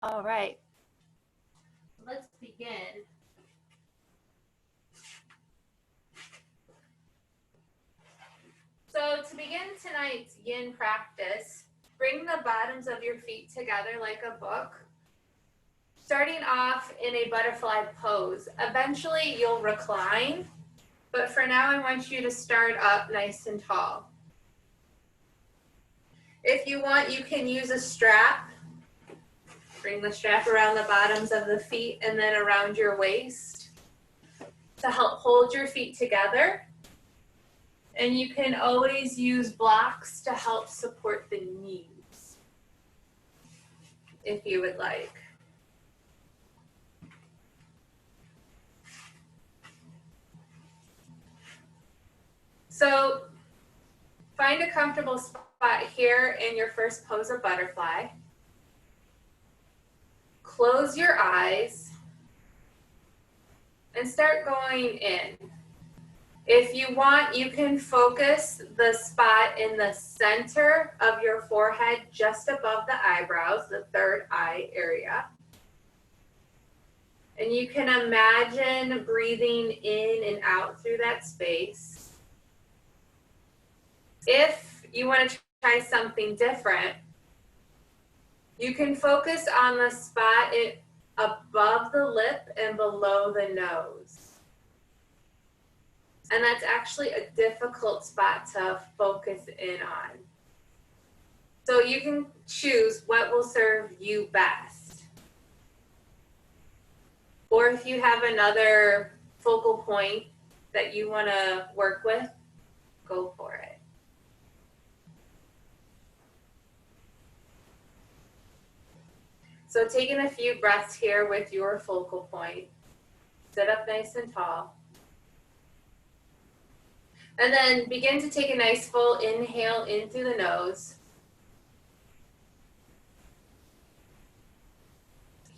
All right, let's begin. So to begin tonight's yin practice, bring the bottoms of your feet together like a book, starting off in a butterfly pose. Eventually you'll recline, but for now I want you to start up nice and tall. If you want, you can use a strap. Bring the strap around the bottoms of the feet and then around your waist to help hold your feet together. And you can always use blocks to help support the knees, if you would like. So find a comfortable spot here in your first pose of butterfly. Close your eyes and start going in. If you want, you can focus the spot in the center of your forehead, just above the eyebrows, the third eye area. And you can imagine breathing in and out through that space. If you want to try something different, you can focus on the spot above the lip and below the nose. And that's actually a difficult spot to focus in on. So you can choose what will serve you best. Or if you have another focal point that you want to work with, go for it. So taking a few breaths here with your focal point. Sit up nice and tall. And then begin to take a nice full inhale in through the nose.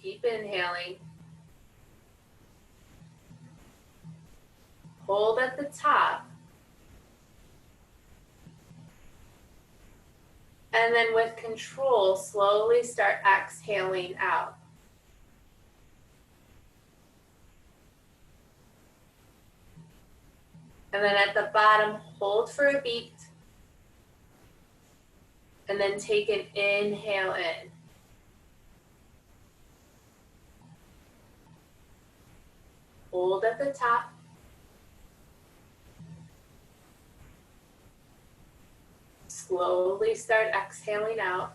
Keep inhaling. Hold at the top. And then with control, slowly start exhaling out. And then at the bottom, hold for a beat. And then take an inhale in. Hold at the top. Slowly start exhaling out.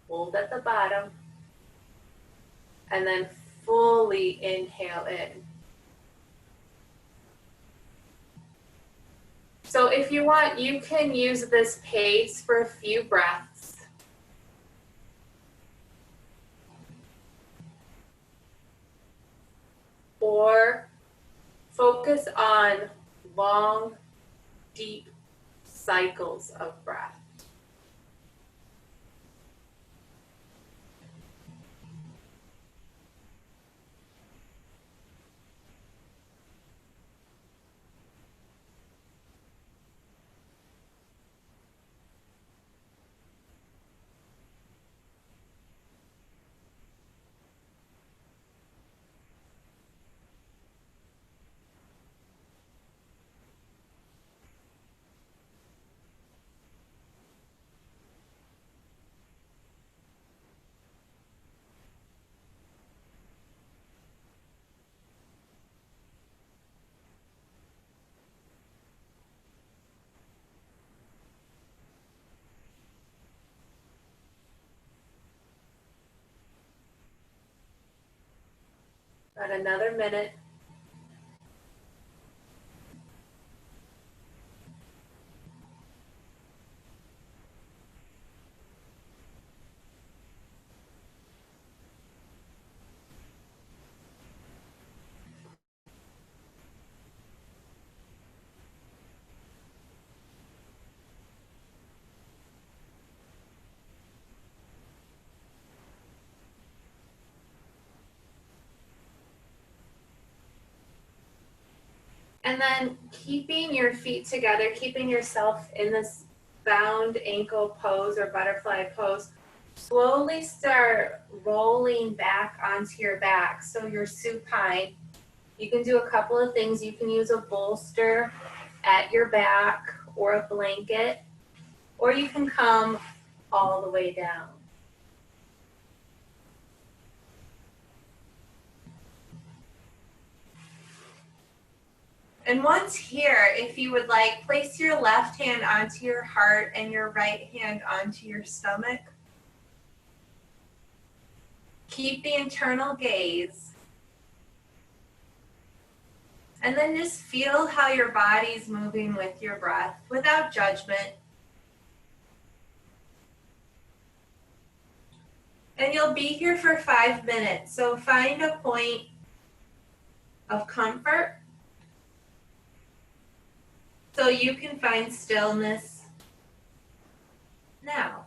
Hold at the bottom. And then fully inhale in. So if you want, you can use this pace for a few breaths. Or focus on long, deep cycles of breath. About another minute. And then keeping your feet together, keeping yourself in this bound ankle pose or butterfly pose, slowly start rolling back onto your back. So you're supine. You can do a couple of things. You can use a bolster at your back or a blanket, or you can come all the way down. And once here, if you would like, place your left hand onto your heart and your right hand onto your stomach. Keep the internal gaze. And then just feel how your body's moving with your breath without judgment. And you'll be here for 5 minutes. So find a point of comfort so you can find stillness now.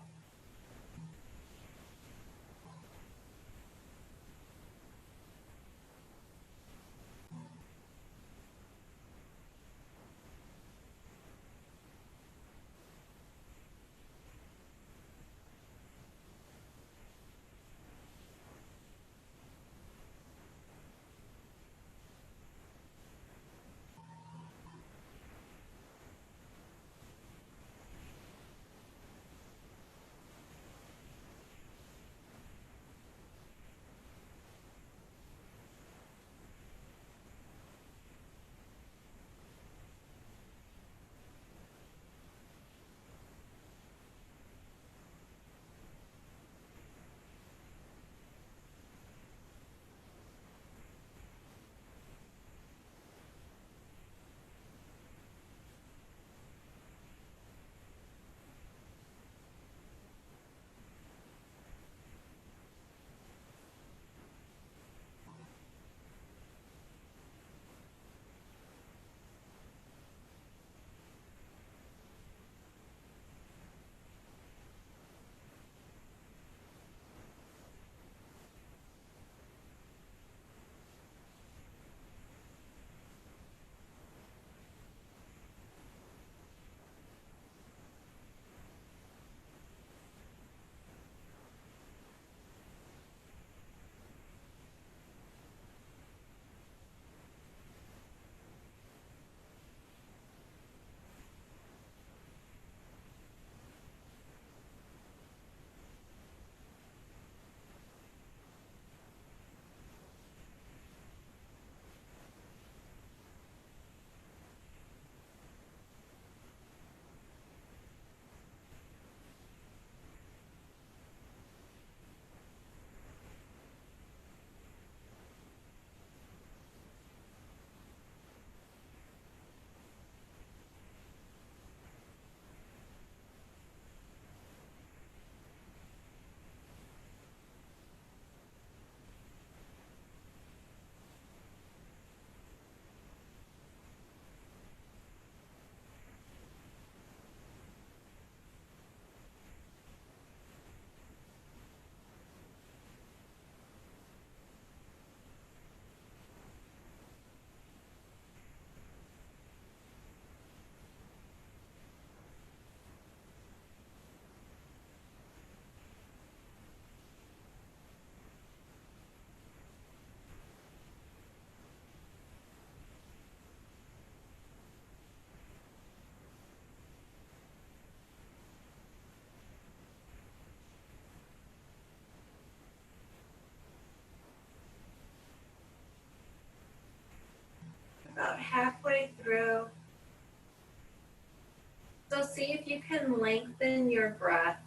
About halfway through. So see if you can lengthen your breath.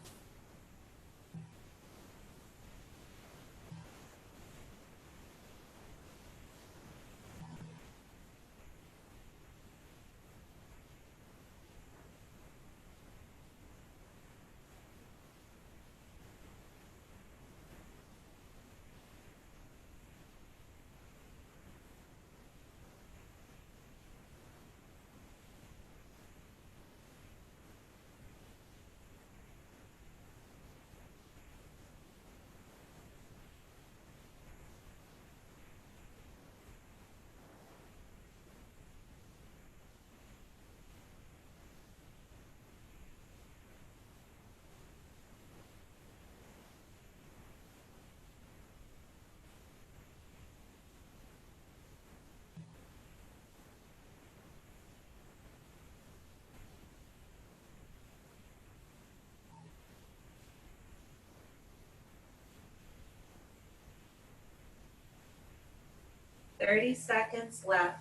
30 seconds left.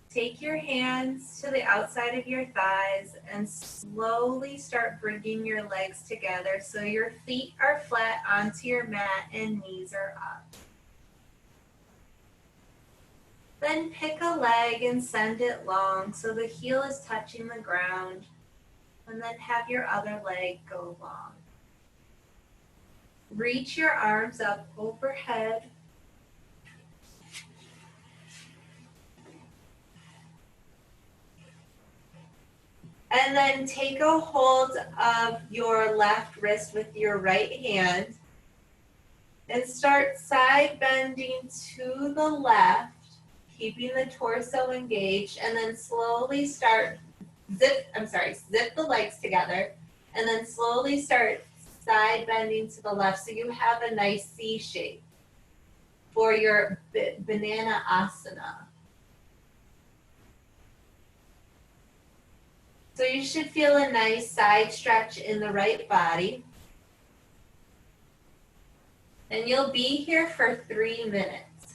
Take your hands to the outside of your thighs and slowly start bringing your legs together so your feet are flat onto your mat and knees are up. Then pick a leg and send it long so the heel is touching the ground, and then have your other leg go long. Reach your arms up overhead. And then take a hold of your left wrist with your right hand and start side bending to the left, keeping the torso engaged, and then slowly start zip the legs together, and then slowly start side bending to the left so you have a nice C shape for your banana asana. So you should feel a nice side stretch in the right body. And you'll be here for 3 minutes.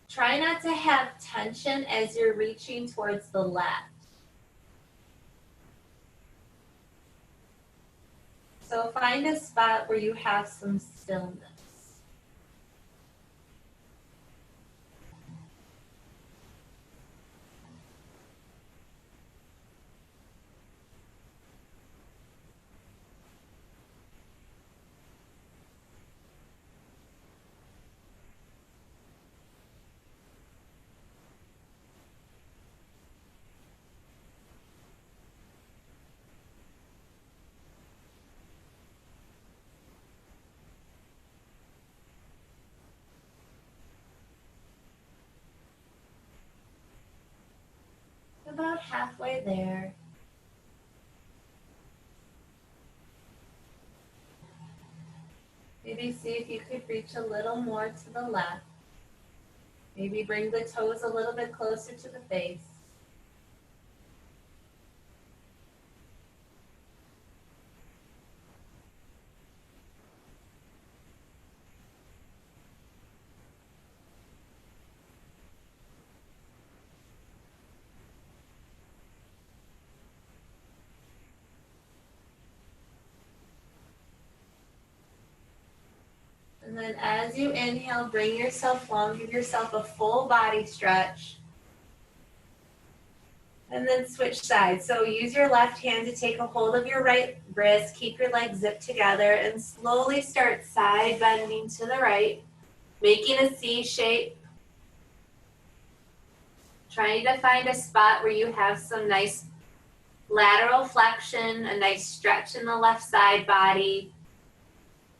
Try not to have tension as you're reaching towards the left. So find a spot where you have some stillness. About halfway there. Maybe see if you could reach a little more to the left. Maybe bring the toes a little bit closer to the face. And then as you inhale, bring yourself long, give yourself a full body stretch. And then switch sides. So use your left hand to take a hold of your right wrist, keep your legs zipped together, and slowly start side bending to the right, making a C shape. Trying to find a spot where you have some nice lateral flexion, a nice stretch in the left side body.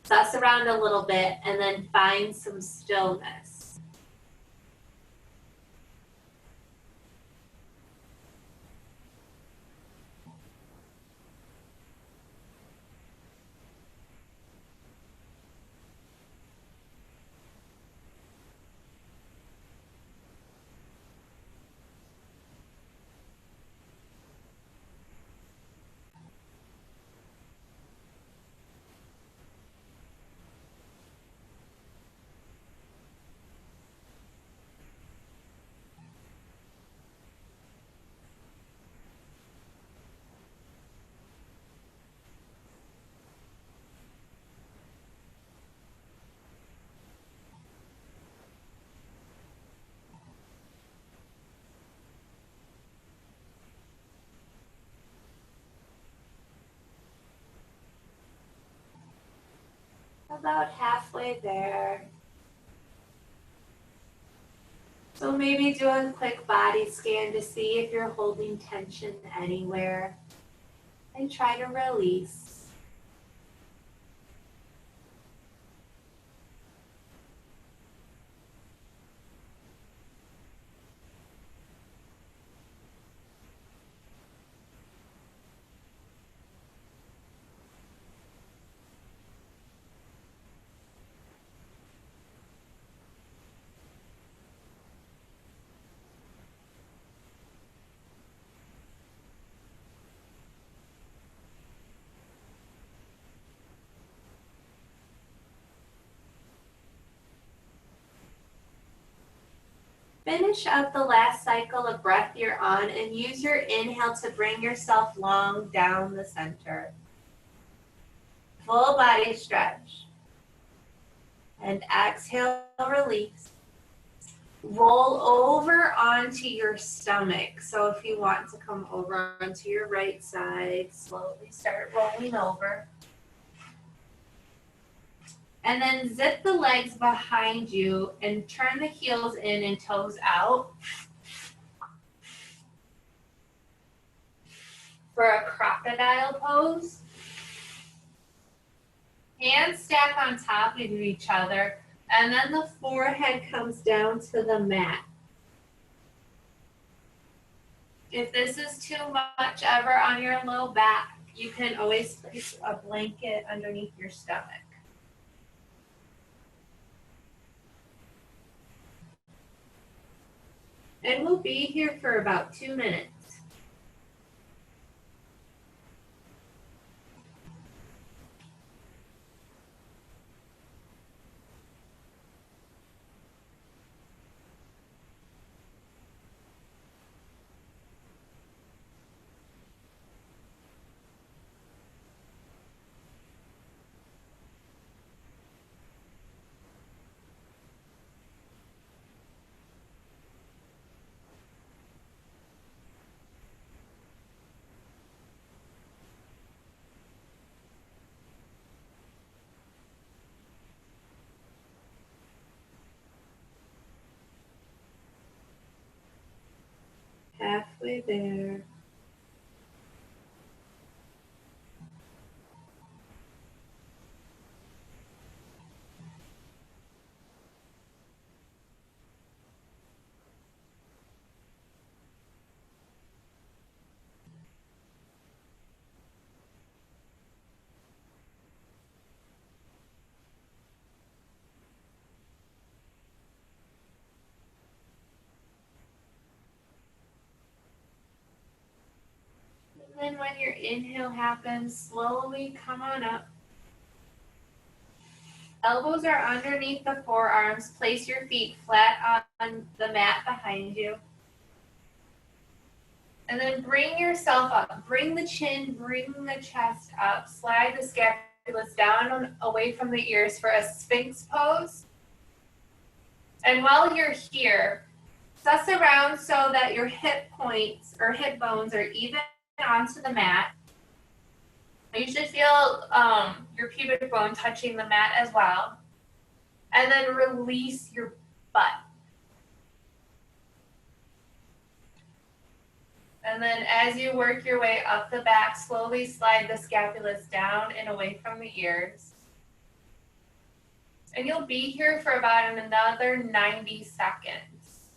Suss around a little bit and then find some stillness. About halfway there. So maybe do a quick body scan to see if you're holding tension anywhere and try to release. Finish up the last cycle of breath you're on and use your inhale to bring yourself long down the center. Full body stretch. And exhale, release. Roll over onto your stomach. So if you want to come over onto your right side, slowly start rolling over. And then zip the legs behind you and turn the heels in and toes out for a crocodile pose. Hands stack on top of each other, and then the forehead comes down to the mat. If this is too much ever on your low back, you can always place a blanket underneath your stomach. And we'll be here for about 2 minutes. Halfway there. And then when your inhale happens, slowly come on up. Elbows are underneath the forearms. Place your feet flat on the mat behind you. And then bring yourself up. Bring the chin, bring the chest up. Slide the scapulas down and away from the ears for a Sphinx pose. And while you're here, suss around so that your hip points or hip bones are even onto the mat. You should feel your pubic bone touching the mat as well. And then release your butt. And then as you work your way up the back, slowly slide the scapulas down and away from the ears. And you'll be here for about another 90 seconds.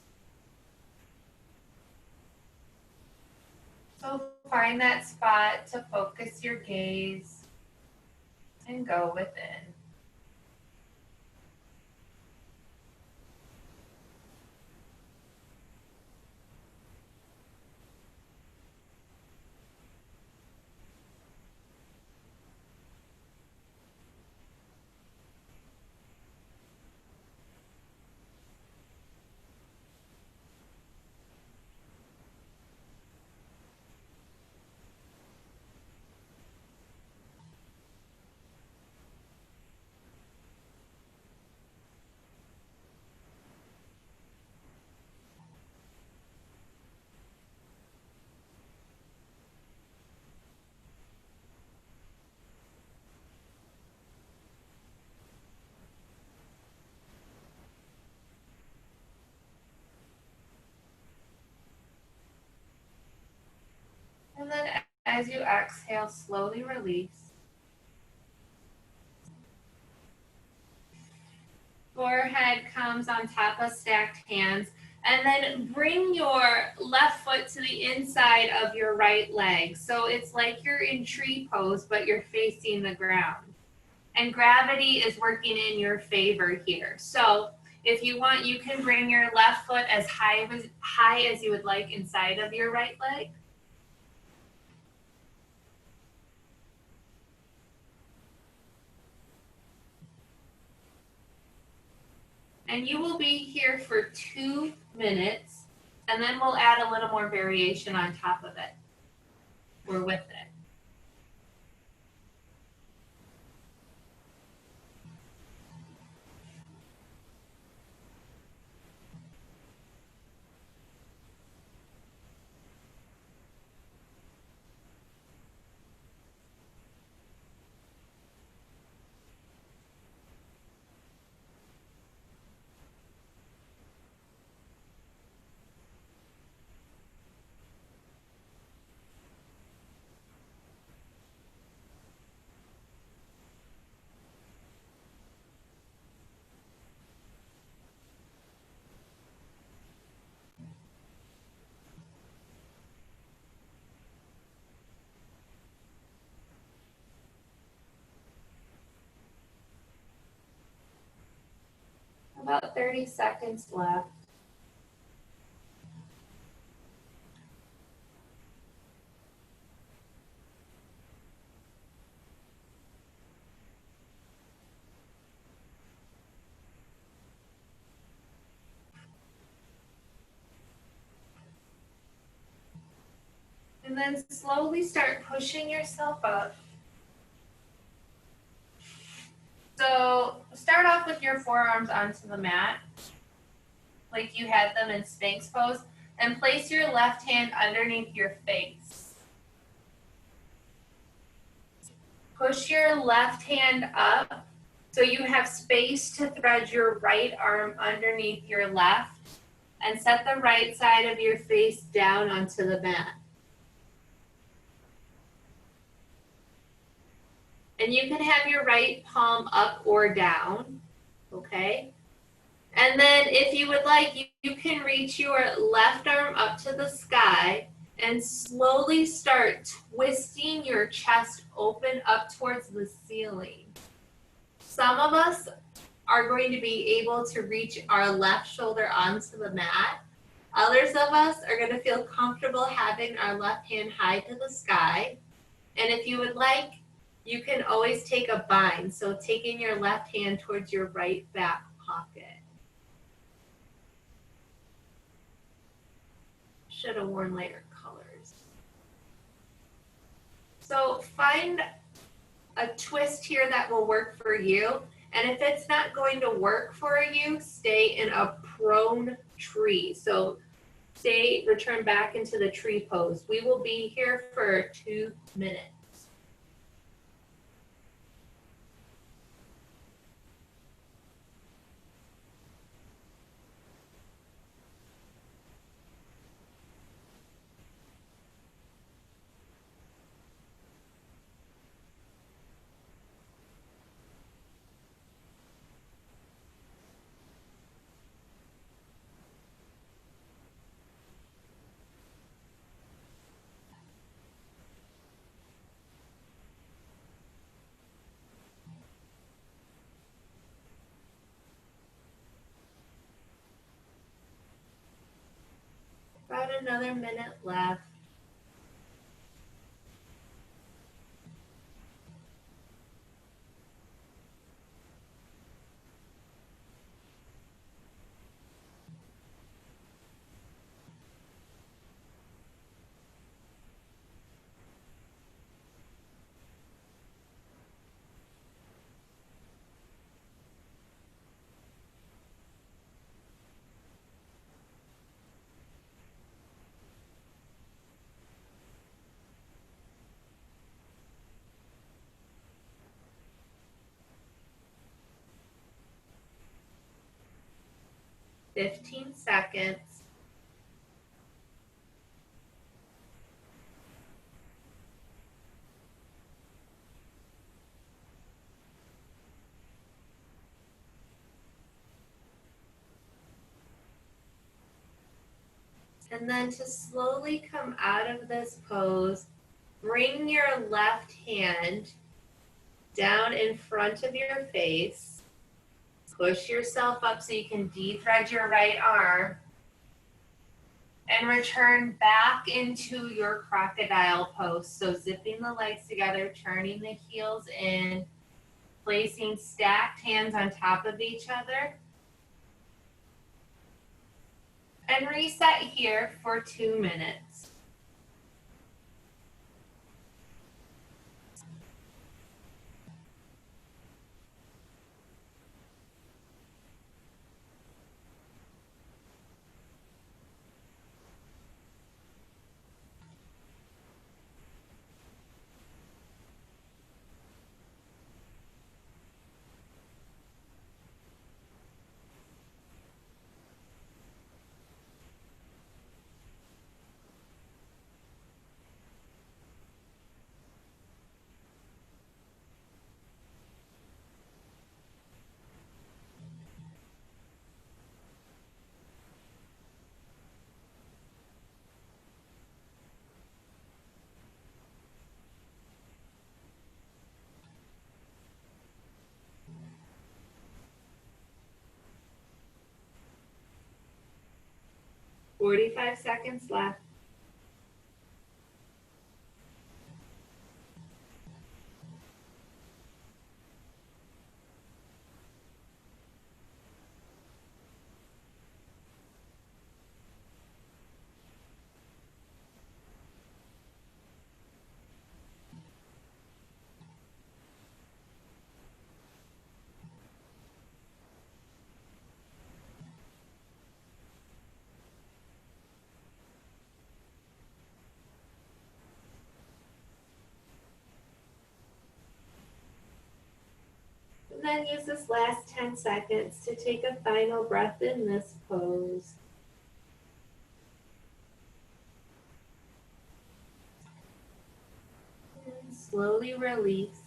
So find that spot to focus your gaze and go within. as you exhale, slowly release. Forehead comes on top of stacked hands. And then bring your left foot to the inside of your right leg. So it's like you're in tree pose, but you're facing the ground. And gravity is working in your favor here. So if you want, you can bring your left foot as high as you would like inside of your right leg. And you will be here for 2 minutes, and then we'll add a little more variation on top of it. We're with it. About 30 seconds left. And then slowly start pushing yourself up. So start off with your forearms onto the mat, like you had them in Sphinx pose, and place your left hand underneath your face. Push your left hand up so you have space to thread your right arm underneath your left, and set the right side of your face down onto the mat. And you can have your right palm up or down, okay? And then if you would like, you can reach your left arm up to the sky and slowly start twisting your chest open up towards the ceiling. Some of us are going to be able to reach our left shoulder onto the mat. Others of us are going to feel comfortable having our left hand high to the sky. And if you would like, you can always take a bind, so taking your left hand towards your right back pocket. Should have worn lighter colors. So find a twist here that will work for you. And if it's not going to work for you, stay in a prone tree. So return back into the tree pose. We will be here for 2 minutes. About another minute left. Fifteen seconds. And then to slowly come out of this pose, bring your left hand down in front of your face. Push yourself up so you can de-thread your right arm. And return back into your crocodile pose. So zipping the legs together, turning the heels in, placing stacked hands on top of each other. And reset here for 2 minutes. "45 seconds left. And then use this last 10 seconds to take a final breath in this pose. And slowly release.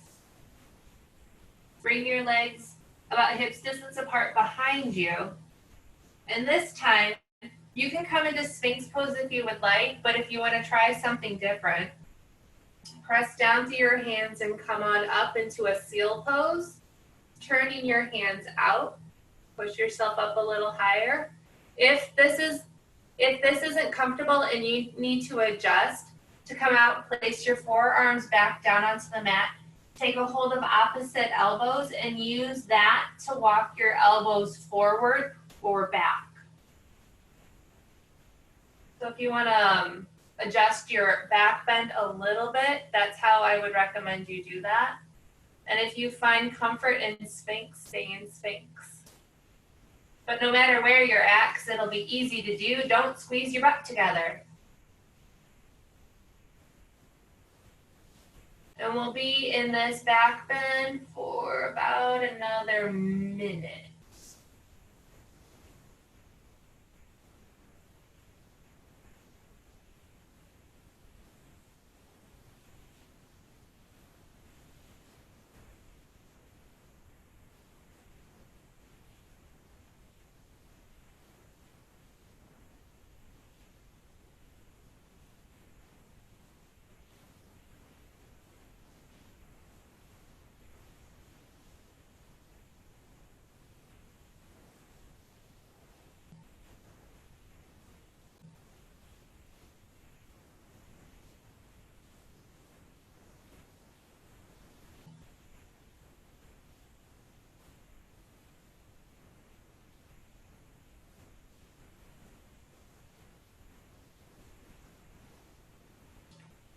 Bring your legs about hips distance apart behind you. And this time, you can come into Sphinx pose if you would like, but if you want to try something different, press down through your hands and come on up into a seal pose, turning your hands out. Push yourself up a little higher. If this isn't comfortable and you need to adjust, to come out, place your forearms back down onto the mat. Take a hold of opposite elbows and use that to walk your elbows forward or back. So if you want to adjust your back bend a little bit, that's how I would recommend you do that. And if you find comfort in Sphinx, stay in Sphinx. But no matter where you're at, because it'll be easy to do, don't squeeze your butt together. And we'll be in this back bend for about another minute.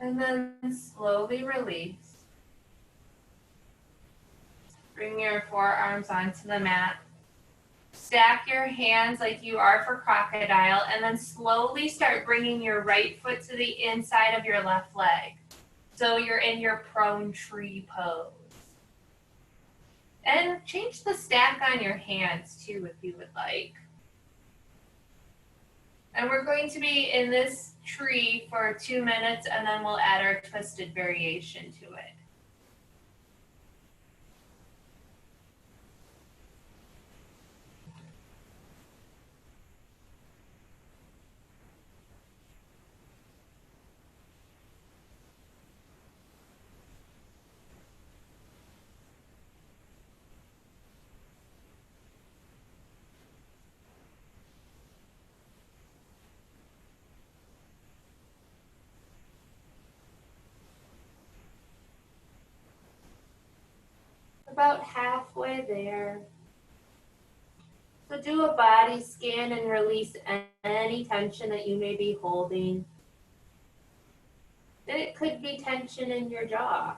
And then slowly release. Bring your forearms onto the mat. Stack your hands like you are for crocodile, and then slowly start bringing your right foot to the inside of your left leg. So you're in your prone tree pose. And change the stack on your hands too if you would like. And we're going to be in this tree for 2 minutes, and then we'll add our twisted variation to it. about halfway there. So do a body scan and release any tension that you may be holding. And it could be tension in your jaw.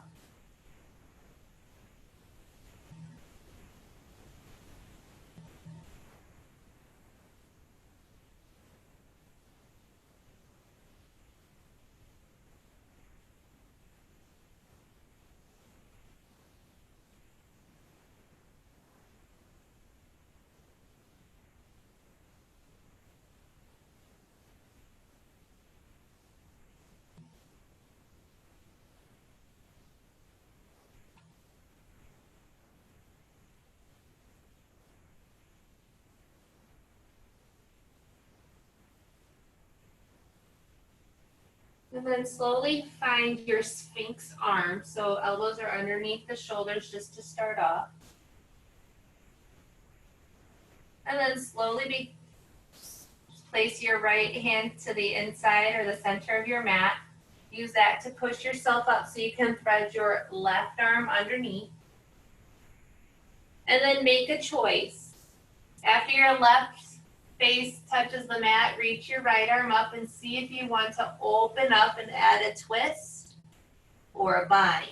And then slowly find your Sphinx arm. So elbows are underneath the shoulders just to start off. And then slowly place your right hand to the inside or the center of your mat. Use that to push yourself up so you can thread your left arm underneath. And then make a choice. After your left face touches the mat, reach your right arm up and see if you want to open up and add a twist or a bind.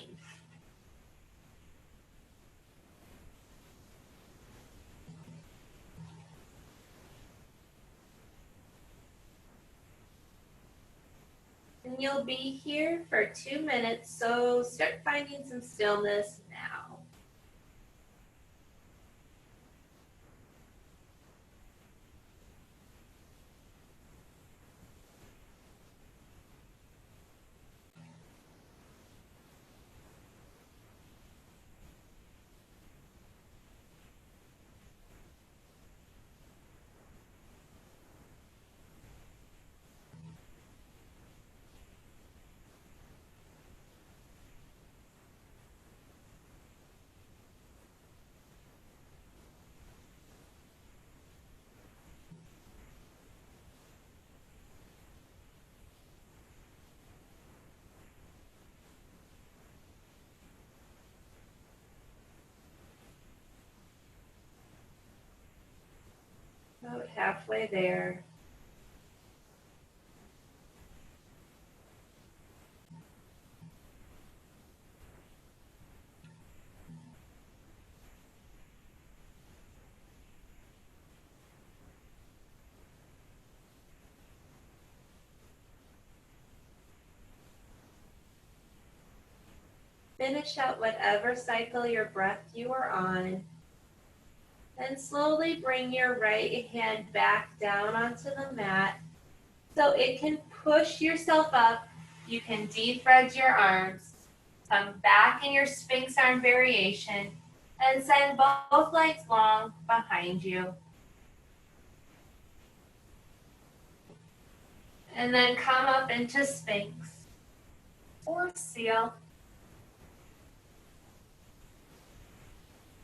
And you'll be here for 2 minutes, so start finding some stillness now. About halfway there. Finish out whatever cycle your breath you are on. And slowly bring your right hand back down onto the mat so it can push yourself up. You can de-thread your arms, come back in your Sphinx arm variation, and send both legs long behind you. And then come up into Sphinx or seal.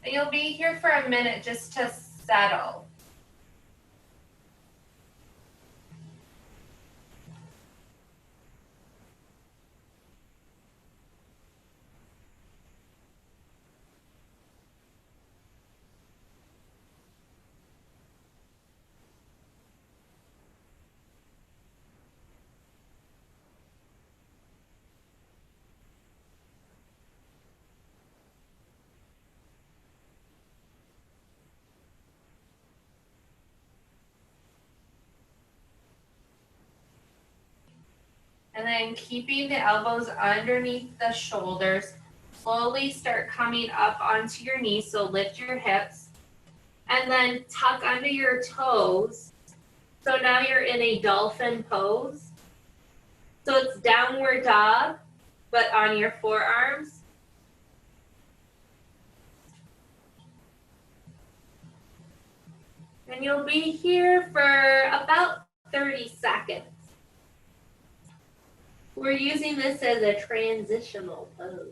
And you'll be here for a minute just to settle. And then keeping the elbows underneath the shoulders, slowly start coming up onto your knees, so lift your hips. And then tuck under your toes. So now you're in a dolphin pose. So it's downward dog, but on your forearms. And you'll be here for about 30 seconds. We're using this as a transitional pose.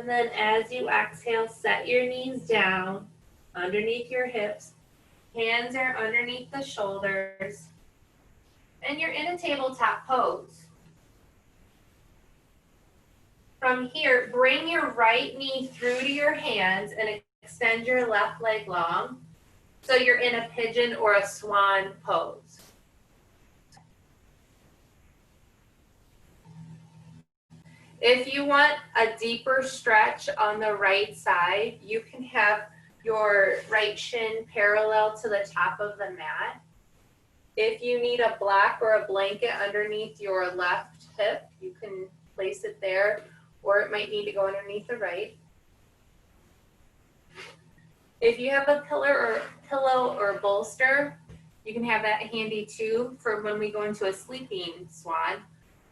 And then as you exhale, set your knees down underneath your hips. Hands are underneath the shoulders. And you're in a tabletop pose. From here, bring your right knee through to your hands and extend your left leg long. So you're in a pigeon or a swan pose. If you want a deeper stretch on the right side, you can have your right shin parallel to the top of the mat. If you need a block or a blanket underneath your left hip, you can place it there, or it might need to go underneath the right. If you have a pillow or bolster, you can have that handy too for when we go into a sleeping swan.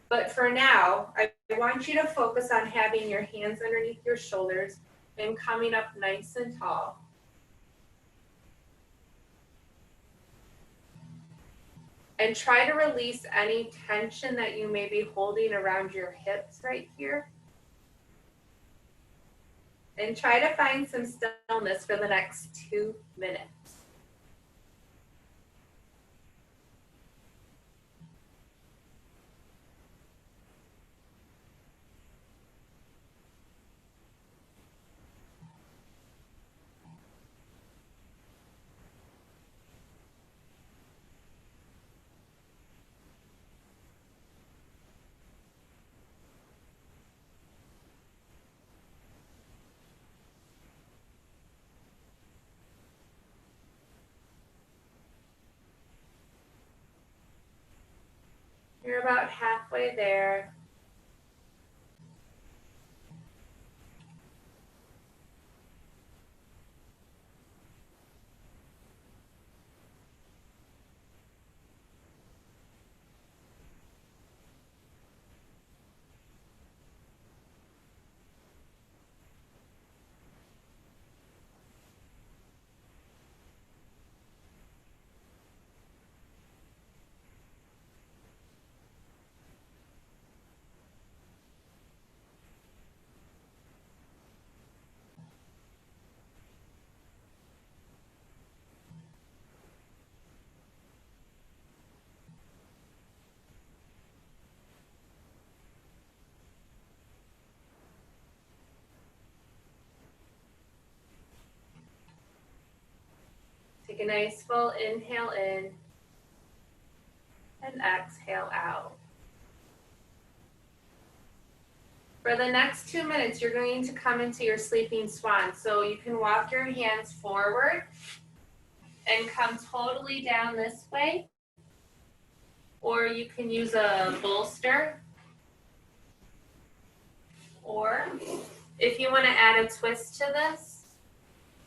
But for now, I want you to focus on having your hands underneath your shoulders and coming up nice and tall. And try to release any tension that you may be holding around your hips right here. And try to find some stillness for the next 2 minutes. You're about halfway there. Take a nice full inhale in and exhale out. For the next 2 minutes, you're going to come into your sleeping swan. So you can walk your hands forward and come totally down this way. Or you can use a bolster. Or if you want to add a twist to this,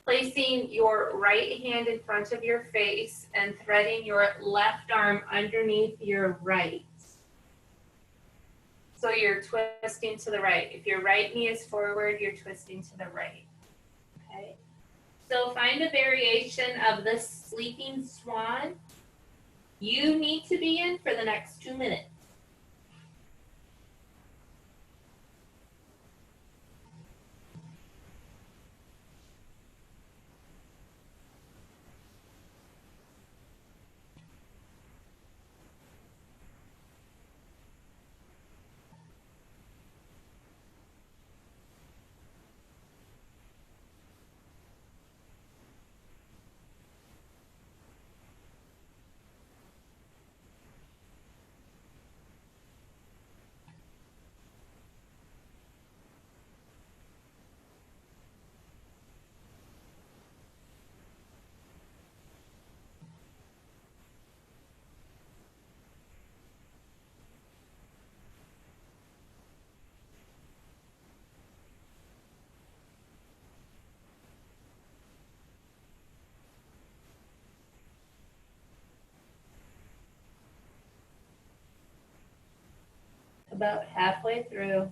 placing your right hand in front of your face and threading your left arm underneath your right. So you're twisting to the right. If your right knee is forward, you're twisting to the right. Okay. So find a variation of this sleeping swan you need to be in for the next 2 minutes. About halfway through.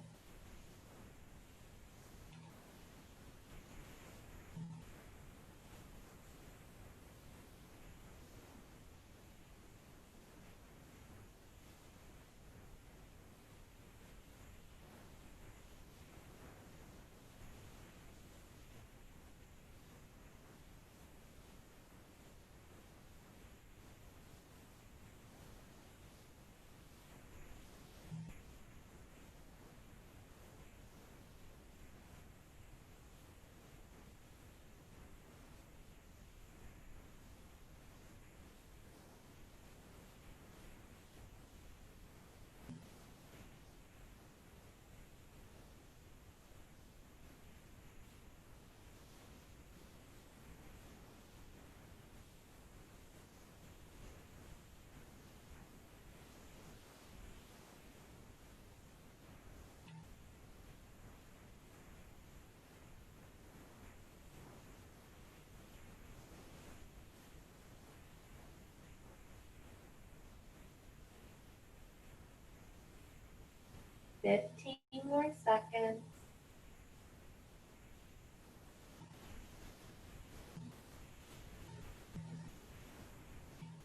15 more seconds.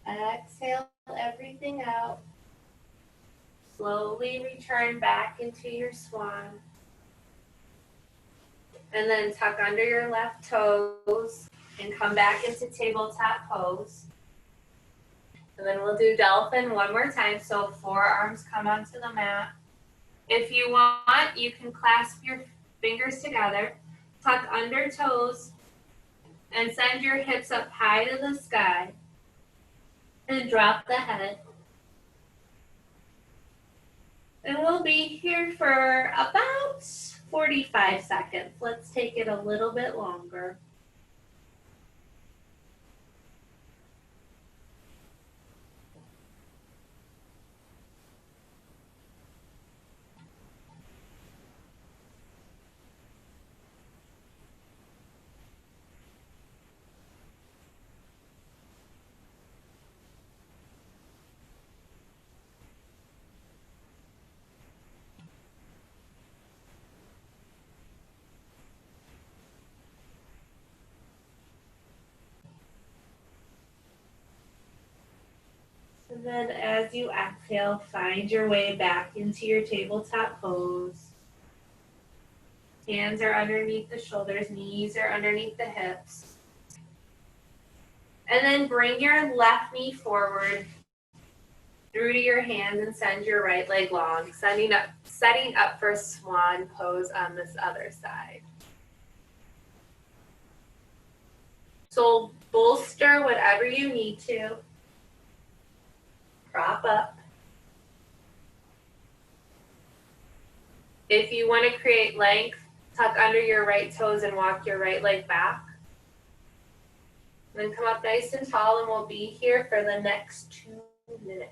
Exhale everything out. Slowly return back into your swan. And then tuck under your left toes and come back into tabletop pose. And then we'll do dolphin one more time. So forearms come onto the mat. If you want, you can clasp your fingers together, tuck under toes, and send your hips up high to the sky. And drop the head. And we'll be here for about 45 seconds. Let's take it a little bit longer. And then as you exhale, find your way back into your tabletop pose. Hands are underneath the shoulders, knees are underneath the hips. And then bring your left knee forward through to your hands and send your right leg long, setting up for swan pose on this other side. So bolster whatever you need to. Prop up. If you want to create length, tuck under your right toes and walk your right leg back. Then come up nice and tall, and we'll be here for the next 2 minutes.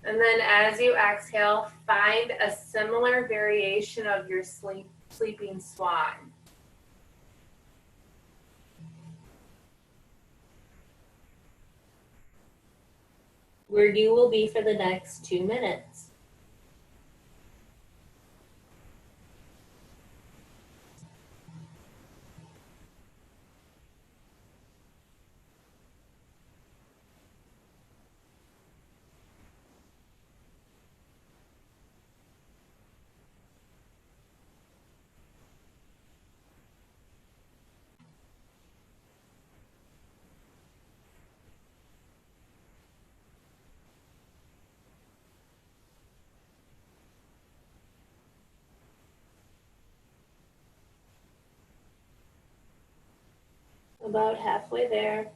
And then as you exhale, find a similar variation of your sleeping swan. Where you will be for the next 2 minutes. About halfway there.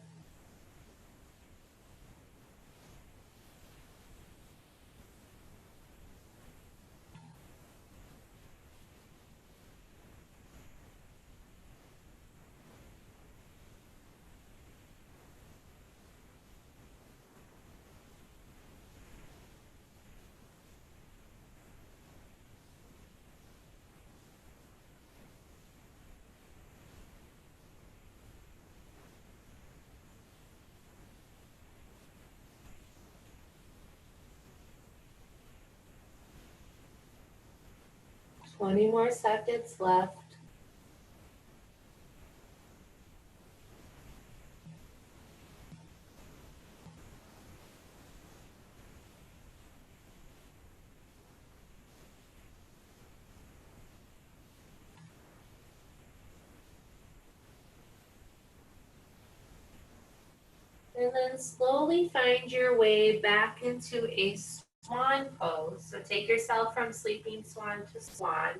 Twenty more seconds left. And then slowly find your way back into a swan pose. So take yourself from sleeping swan to swan.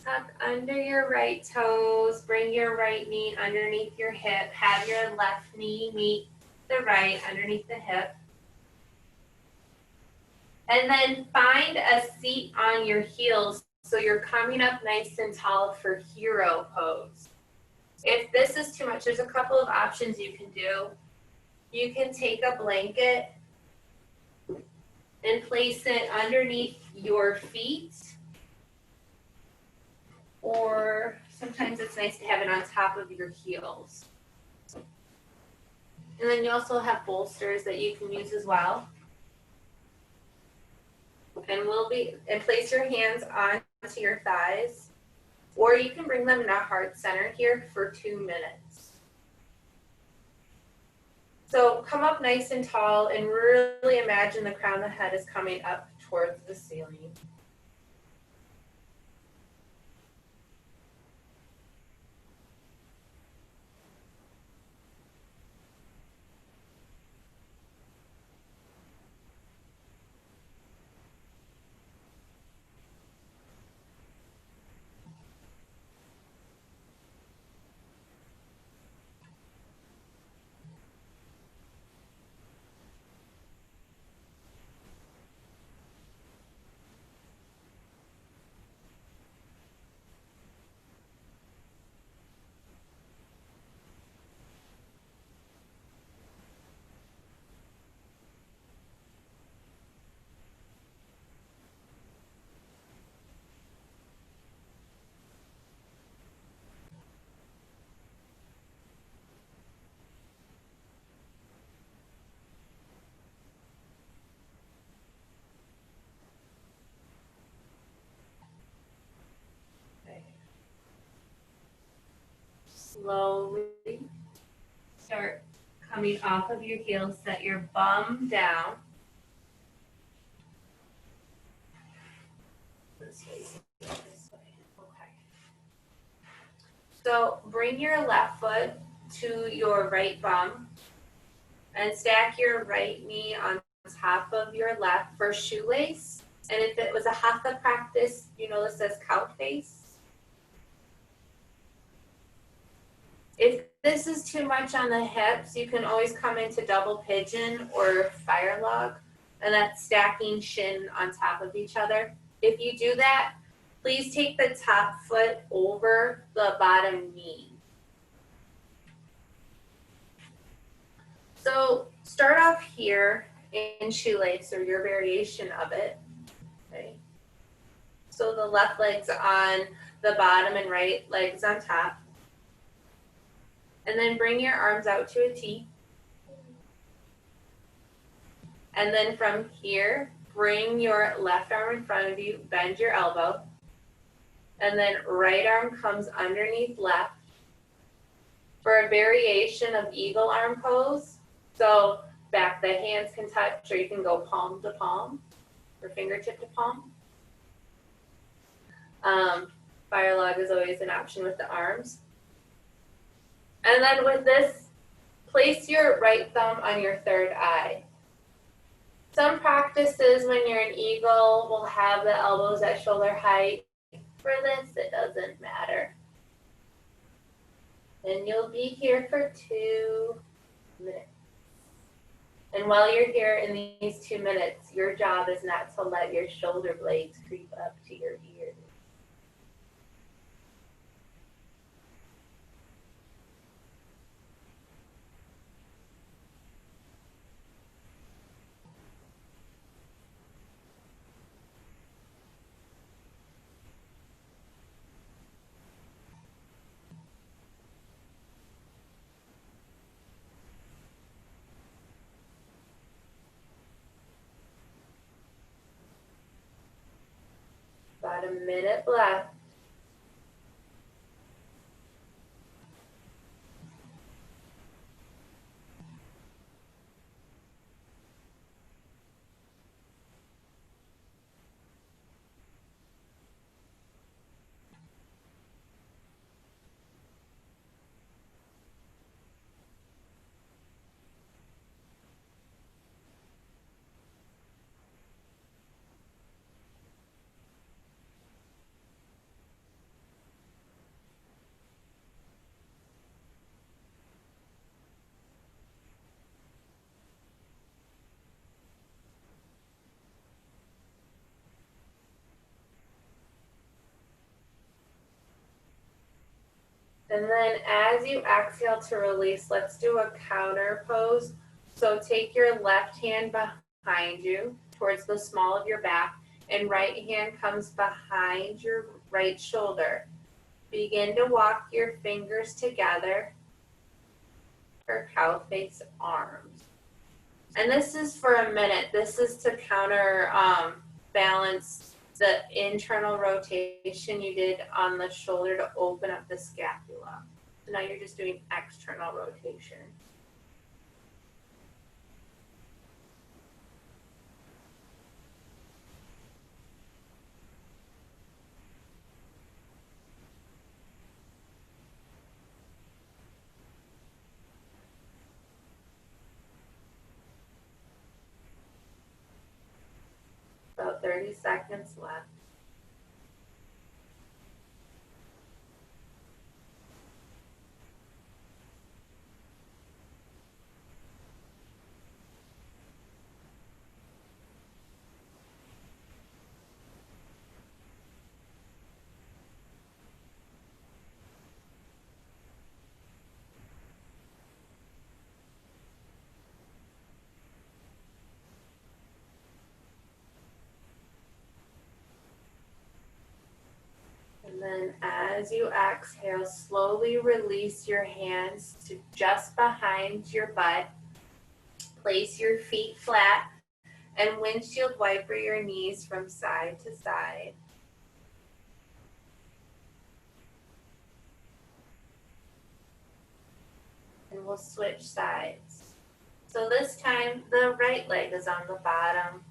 Tuck under your right toes, bring your right knee underneath your hip, have your left knee meet the right underneath the hip. And then find a seat on your heels so you're coming up nice and tall for hero pose. If this is too much, there's a couple of options you can do. You can take a blanket and place it underneath your feet. Or sometimes it's nice to have it on top of your heels. And then you also have bolsters that you can use as well. And place your hands onto your thighs, or you can bring them in a heart center here for 2 minutes. So come up nice and tall and really imagine the crown of the head is coming up towards the ceiling. Slowly start coming off of your heels, set your bum down. This way, this way. Okay. So bring your left foot to your right bum and stack your right knee on top of your left for shoelace. And if it was a hatha practice, you know this says cow face. If this is too much on the hips, you can always come into double pigeon or fire log, and that's stacking shin on top of each other. If you do that, please take the top foot over the bottom knee. So start off here in shoelace or your variation of it. Okay. So the left leg's on the bottom and right leg's on top. And then bring your arms out to a T. And then from here, bring your left arm in front of you, bend your elbow. And then right arm comes underneath left for a variation of eagle arm pose. So back the hands can touch, or you can go palm to palm or fingertip to palm. Fire log is always an option with the arms. And then with this, place your right thumb on your third eye. Some practices when you're an eagle will have the elbows at shoulder height. For this, it doesn't matter. And you'll be here for 2 minutes. And while you're here in these 2 minutes, your job is not to let your shoulder blades creep up to your ears. About a minute left. And then as you exhale to release, let's do a counter pose. So take your left hand behind you towards the small of your back, and right hand comes behind your right shoulder. Begin to walk your fingers together for cow face arms. And this is for a minute. This is to counter balance the internal rotation you did on the shoulder to open up the scapula. So now you're just doing external rotation. About 30 seconds left. And then as you exhale, slowly release your hands to just behind your butt. Place your feet flat and windshield wiper your knees from side to side. And we'll switch sides. So this time the right leg is on the bottom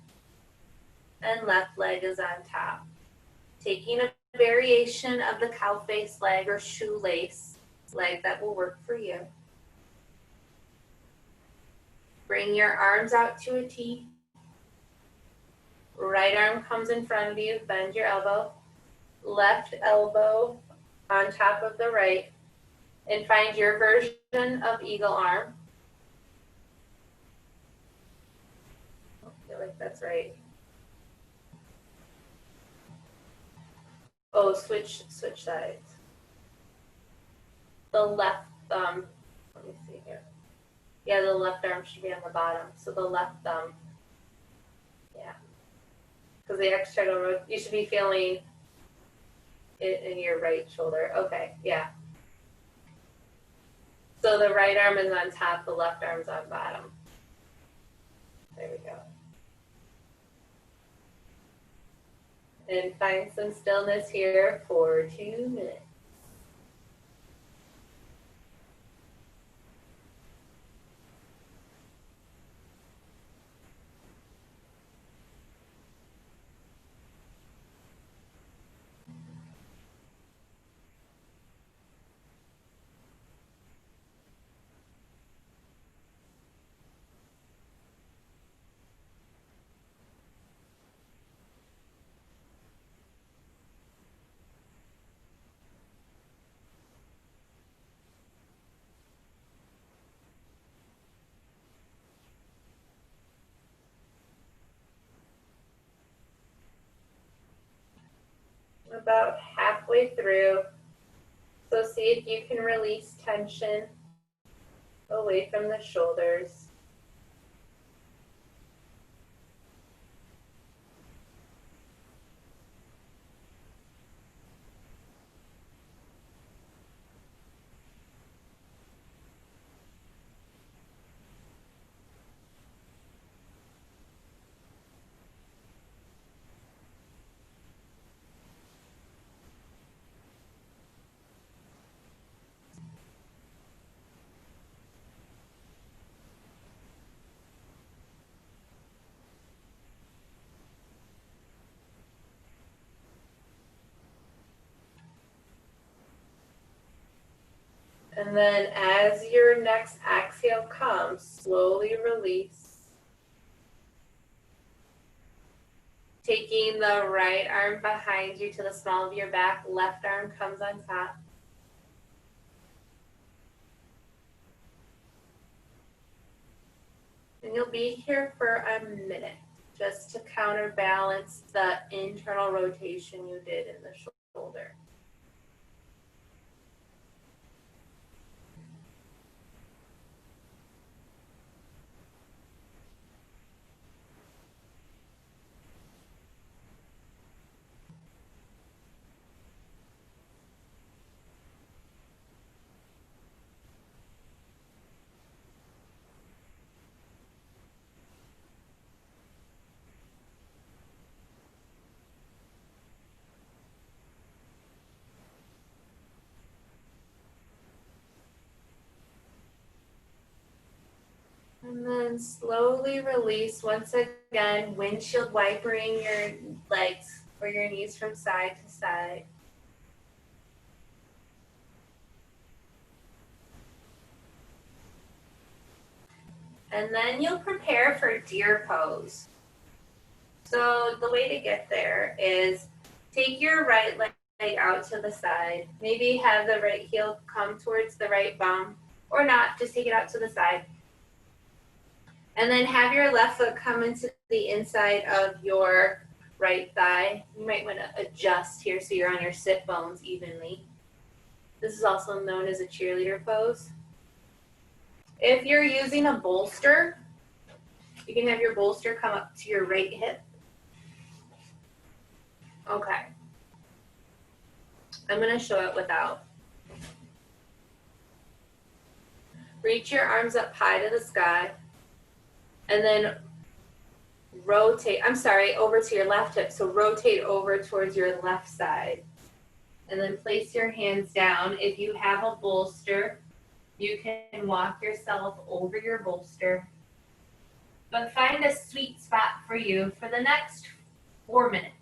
and left leg is on top. Taking a variation of the cow face leg or shoelace leg that will work for you. Bring your arms out to a T. Right arm comes in front of you, bend your elbow. Left elbow on top of the right. And find your version of eagle arm. I feel like that's right. Oh, switch sides. The left thumb, let me see here. Yeah, the left arm should be on the bottom. So the left thumb, yeah. Because the external, you should be feeling it in your right shoulder. Okay, yeah. So the right arm is on top, the left arm's on bottom. There we go. And find some stillness here for 2 minutes. About halfway through. So see if you can release tension away from the shoulders. And then as your next exhale comes, slowly release. Taking the right arm behind you to the small of your back, left arm comes on top. And you'll be here for a minute just to counterbalance the internal rotation you did in the shoulder. then slowly release once again, windshield wipering your legs or your knees from side to side. And then you'll prepare for deer pose. So the way to get there is take your right leg out to the side. Maybe have the right heel come towards the right bum, or not, just take it out to the side. And then have your left foot come into the inside of your right thigh. You might want to adjust here so you're on your sit bones evenly. This is also known as a cheerleader pose. If you're using a bolster, you can have your bolster come up to your right hip. Okay. I'm going to show it without. Reach your arms up high to the sky. And then rotate, over to your left hip. So rotate over towards your left side. And then place your hands down. If you have a bolster, you can walk yourself over your bolster. But find a sweet spot for you for the next 4 minutes.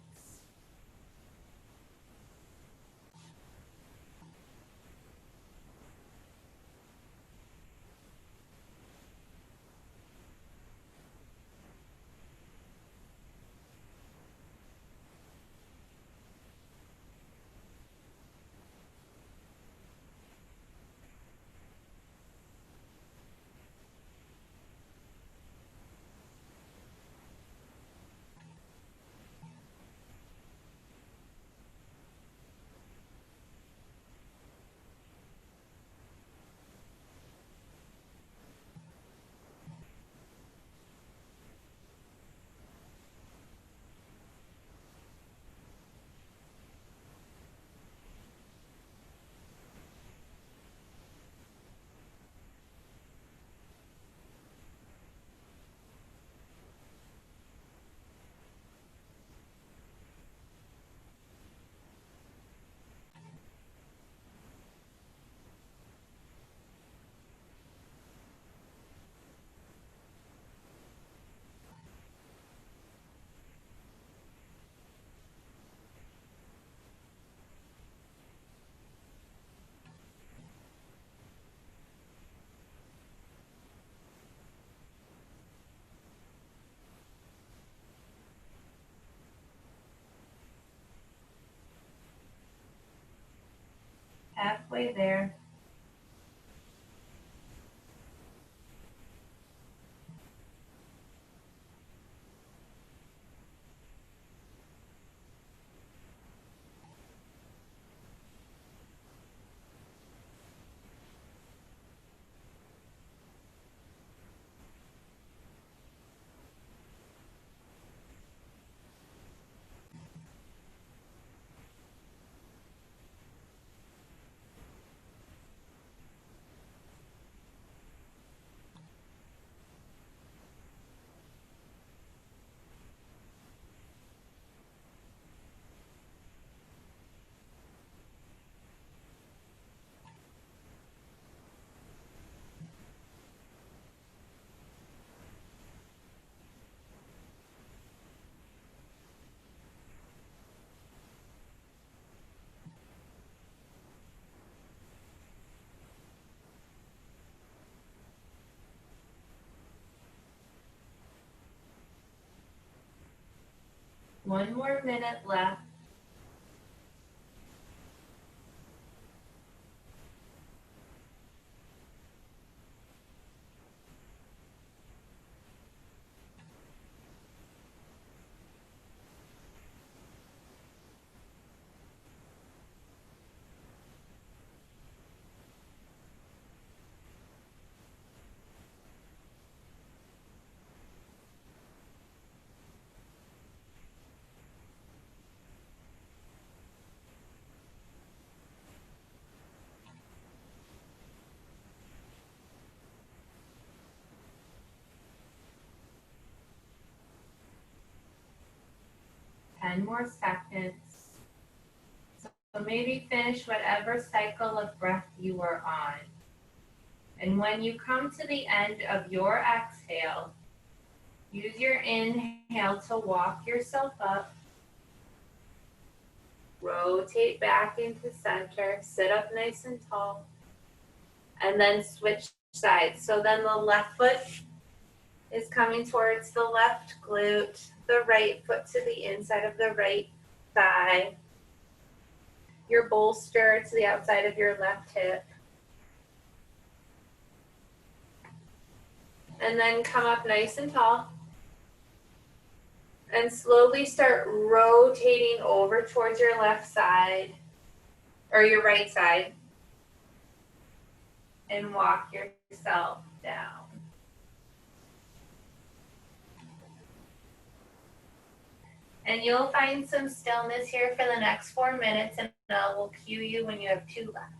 Halfway there. One more minute left. Ten more seconds. So maybe finish whatever cycle of breath you are on. And when you come to the end of your exhale, use your inhale to walk yourself up. Rotate back into center. Sit up nice and tall. And then switch sides. So then the left foot is coming towards the left glute. The right foot to the inside of the right thigh. Your bolster to the outside of your left hip. And then come up nice and tall. And slowly start rotating over towards your left side or your right side. And walk yourself down. And you'll find some stillness here for the next 4 minutes, and I will cue you when you have 2 left.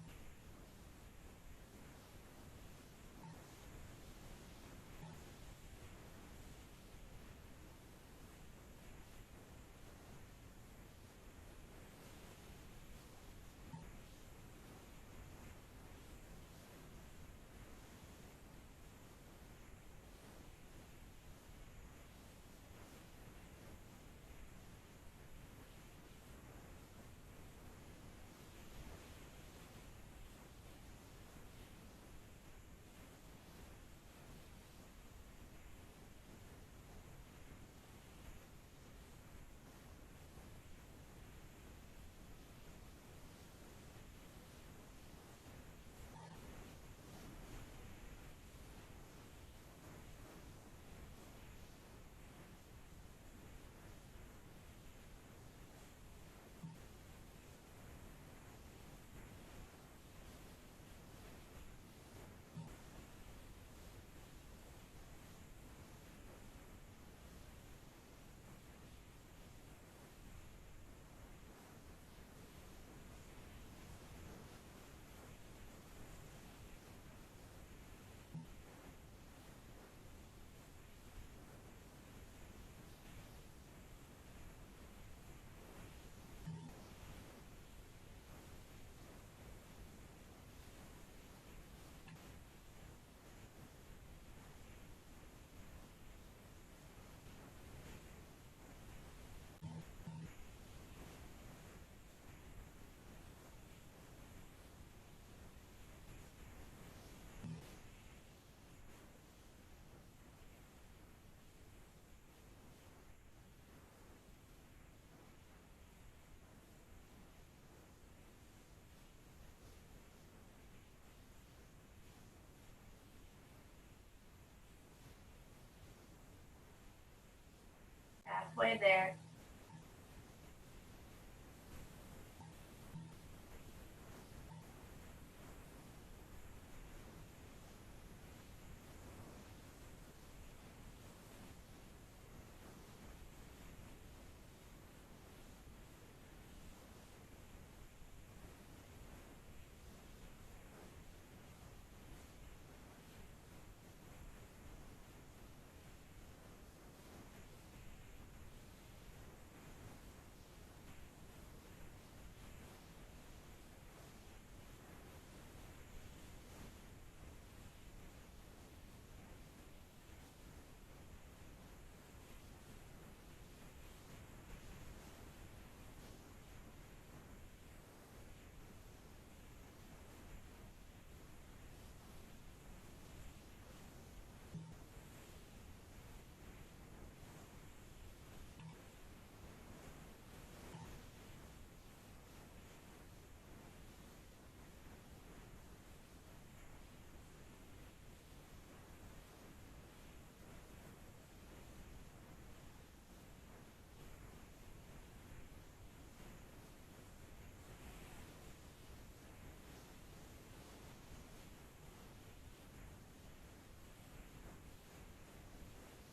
Halfway there.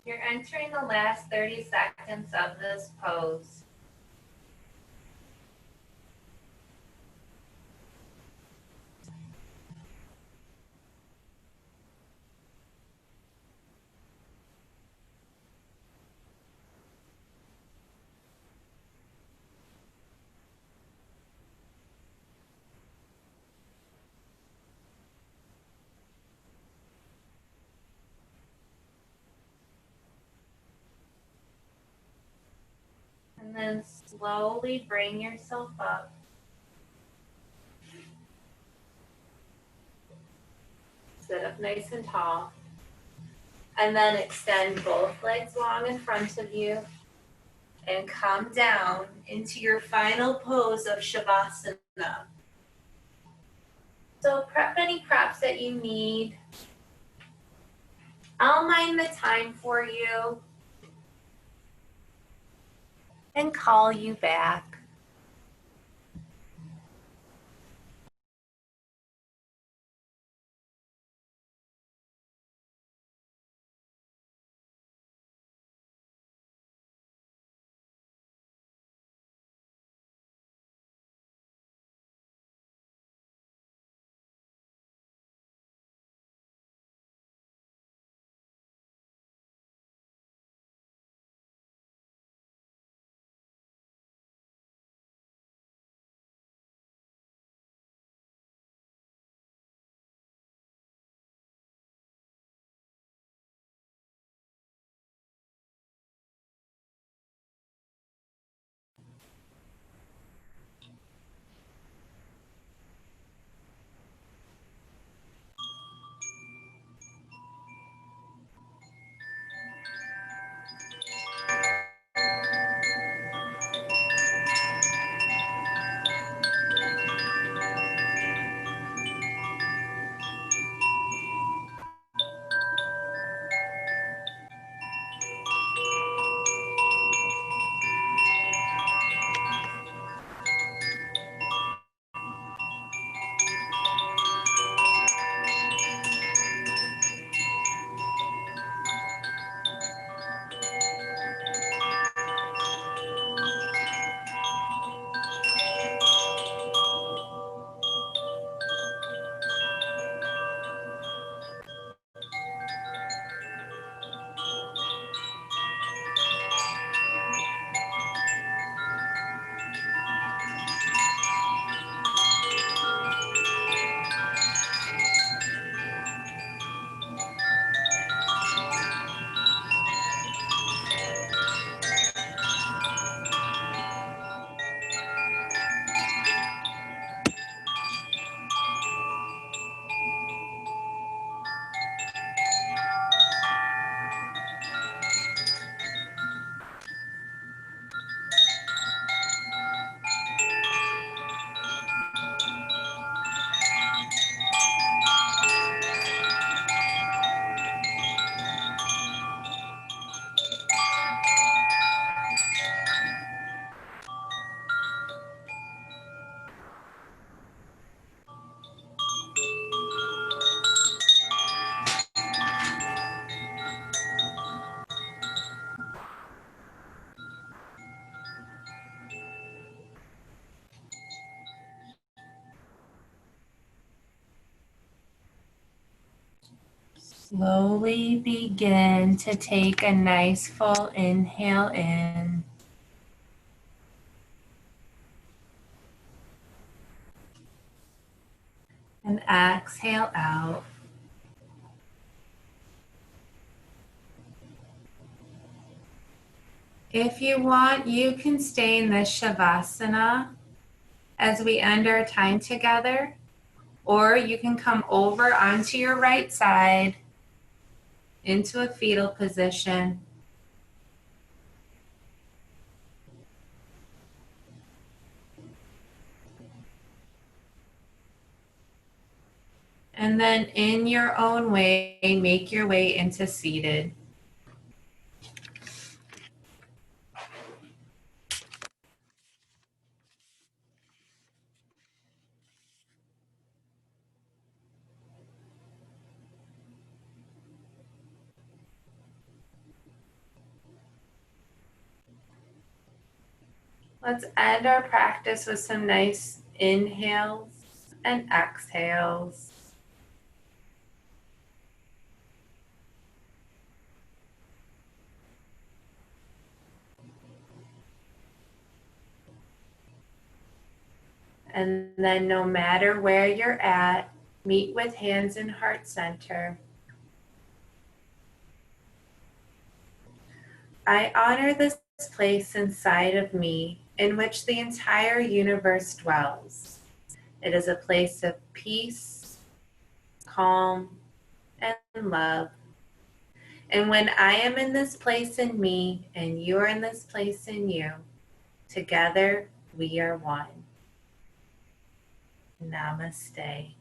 You're entering the last 30 seconds of this pose. and slowly bring yourself up. Sit up nice and tall. And then extend both legs long in front of you and come down into your final pose of Shavasana. So prep any props that you need. I'll mind the time for you and call you back. Slowly begin to take a nice full inhale in. And exhale out. If you want, you can stay in this Shavasana as we end our time together, or you can come over onto your right side into a fetal position. And then in your own way, make your way into seated. Let's end our practice with some nice inhales and exhales. And then no matter where you're at, meet with hands in heart center. I honor the place inside of me in which the entire universe dwells. It is a place of peace, calm, and love. And when I am in this place in me and you are in this place in you, together we are one. Namaste.